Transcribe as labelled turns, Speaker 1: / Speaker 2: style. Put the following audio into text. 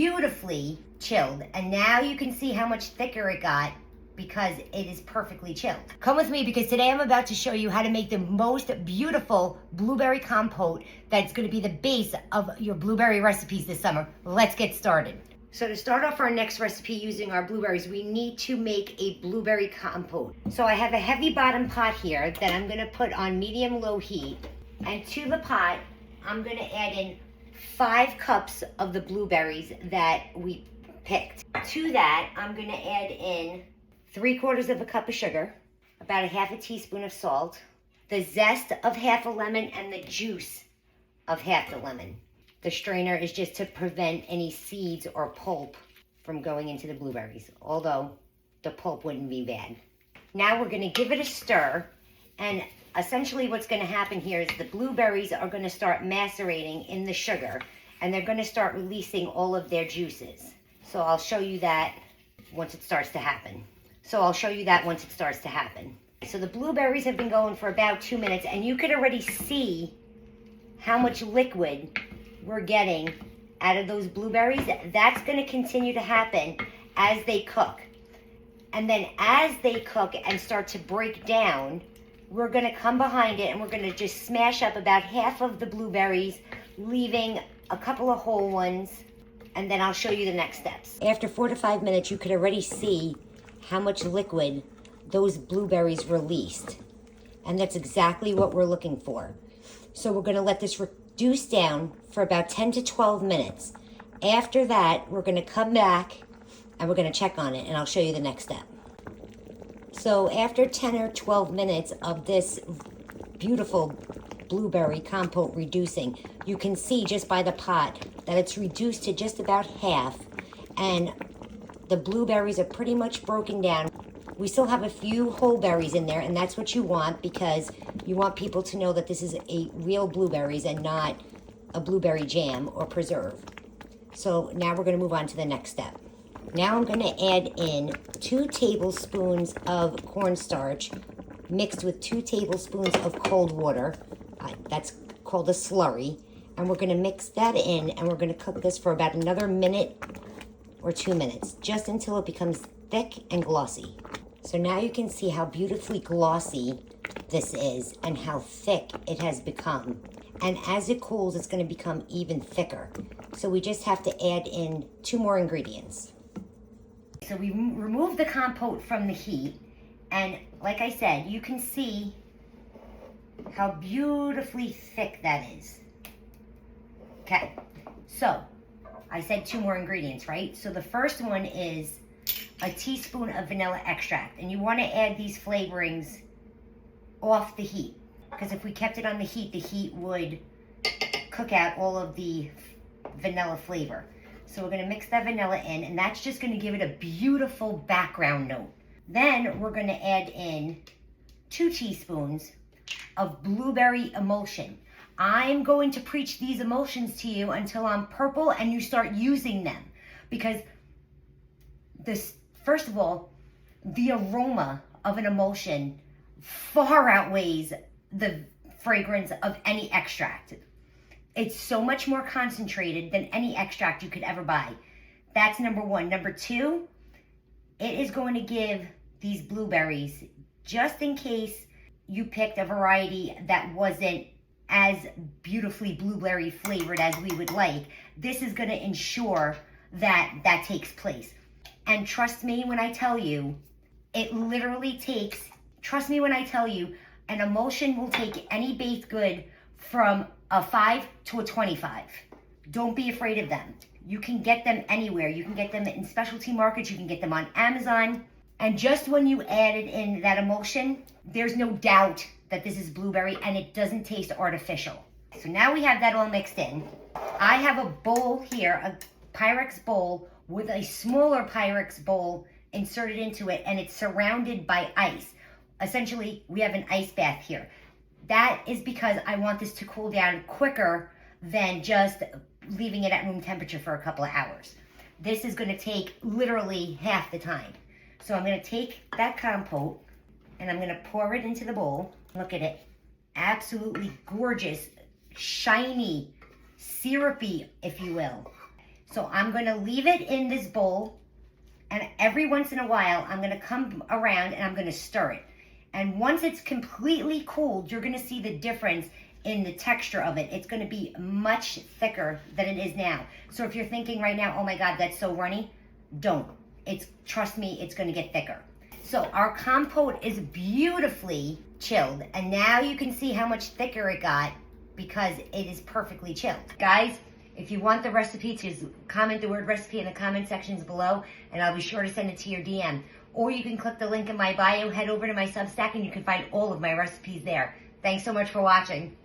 Speaker 1: beautifully chilled. And now you can see how much thicker it got because it is perfectly chilled. Come with me because today I'm about to show you how to make the most beautiful blueberry compote that's gonna be the base of your blueberry recipes this summer. Let's get started. So to start off our next recipe using our blueberries, we need to make a blueberry compote. So I have a heavy bottom pot here that I'm gonna put on medium-low heat. And to the pot, I'm gonna add in 5 cups of the blueberries that we picked. To that, I'm gonna add in 3/4 of a cup of sugar, about a 1/2 teaspoon of salt, the zest of 1/2 lemon, and the juice of 1/2 lemon. The strainer is just to prevent any seeds or pulp from going into the blueberries, although the pulp wouldn't be bad. Now we're gonna give it a stir, and essentially what's gonna happen here is the blueberries are gonna start macerating in the sugar, and they're gonna start releasing all of their juices. So I'll show you that once it starts to happen. So the blueberries have been going for about 2 minutes, and you could already see how much liquid we're getting out of those blueberries. That's gonna continue to happen as they cook. And then as they cook and start to break down, we're gonna come behind it and we're gonna just smash up about 1/2 of the blueberries, leaving a couple of whole ones, and then I'll show you the next steps. After 4 to 5 minutes, you could already see how much liquid those blueberries released. And that's exactly what we're looking for. So we're gonna let this reduce down for about 10 to 12 minutes. After that, we're gonna come back and we're gonna check on it, and I'll show you the next step. So after 10 or 12 minutes of this beautiful blueberry compote reducing, you can see just by the pot that it's reduced to just about half, and the blueberries are pretty much broken down. We still have a few whole berries in there, and that's what you want because you want people to know that this is a real blueberries and not a blueberry jam or preserve. So now we're gonna move on to the next step. Now I'm gonna add in 2 tablespoons of cornstarch mixed with 2 tablespoons of cold water. That's called a slurry. And we're gonna mix that in, and we're gonna cook this for about another minute or 2 minutes, just until it becomes thick and glossy. So now you can see how beautifully glossy this is and how thick it has become. And as it cools, it's gonna become even thicker. So we just have to add in 2 more ingredients. So we remove the compote from the heat, and like I said, you can see how beautifully thick that is. Okay, so I said 2 more ingredients, right? So the first one is a teaspoon of vanilla extract, and you want to add these flavorings off the heat, because if we kept it on the heat would cook out all of the vanilla flavor. So we're going to mix that vanilla in, and that's just going to give it a beautiful background note. Then we're going to add in 2 teaspoons of blueberry emulsion. I'm going to preach these emulsions to you until I'm purple and you start using them, because this, first of all, the aroma of an emulsion far outweighs the fragrance of any extract. It's so much more concentrated than any extract you could ever buy. That's number 1. Number 2, it is going to give these blueberries, just in case you picked a variety that wasn't as beautifully blueberry flavored as we would like, this is going to ensure that that takes place. And trust me when I tell you, it literally takes, trust me when I tell you, an emulsion will take any baked good from a 5 to a 25. Don't be afraid of them. You can get them anywhere. You can get them in specialty markets. You can get them on Amazon. And just when you added in that emulsion, there's no doubt that this is blueberry, and it doesn't taste artificial. So now we have that all mixed in. I have a bowl here, a Pyrex bowl with a smaller Pyrex bowl inserted into it, and it's surrounded by ice. Essentially, we have an ice bath here. That is because I want this to cool down quicker than just leaving it at room temperature for a couple of hours. This is gonna take literally half the time. So I'm gonna take that compote and I'm gonna pour it into the bowl. Look at it, absolutely gorgeous, shiny, syrupy, if you will. So I'm going to leave it in this bowl, and every once in a while, I'm going to come around and I'm going to stir it. And once it's completely cooled, you're going to see the difference in the texture of it. It's going to be much thicker than it is now. So if you're thinking right now, oh my God, that's so runny, don't. Trust me, it's going to get thicker. So our compote is beautifully chilled, and now you can see how much thicker it got because it is perfectly chilled. Guys, if you want the recipe, just comment the word recipe in the comment sections below, and I'll be sure to send it to your DM. Or you can click the link in my bio, head over to my Substack, and you can find all of my recipes there. Thanks so much for watching.